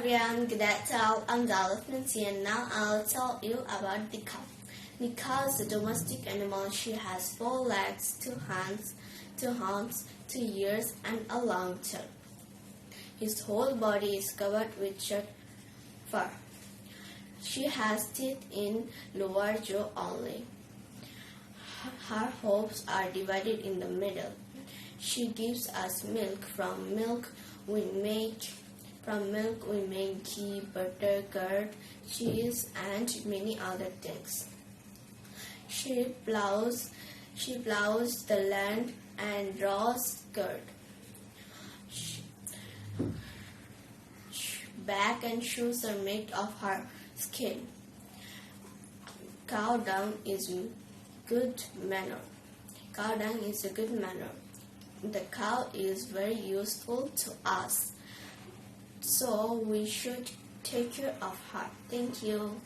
everyone, that's all. I'm Nancy, and now I'll tell you about the cow. The cow is a domestic animal. She has 4 legs, 2 horns, 2 ears, and a long tail. His whole body is covered with short fur. She has teeth in lower jaw only. Her hooves are divided in the middle. She gives us milk. From milk we make ghee, butter, curd, cheese, and many other things. She plows the land and draws curd. Bag and shoes are made of her skin. Cow dung is good manure. Cow dung is a good manure. The cow is very useful to us, so we should take care of her. Thank you.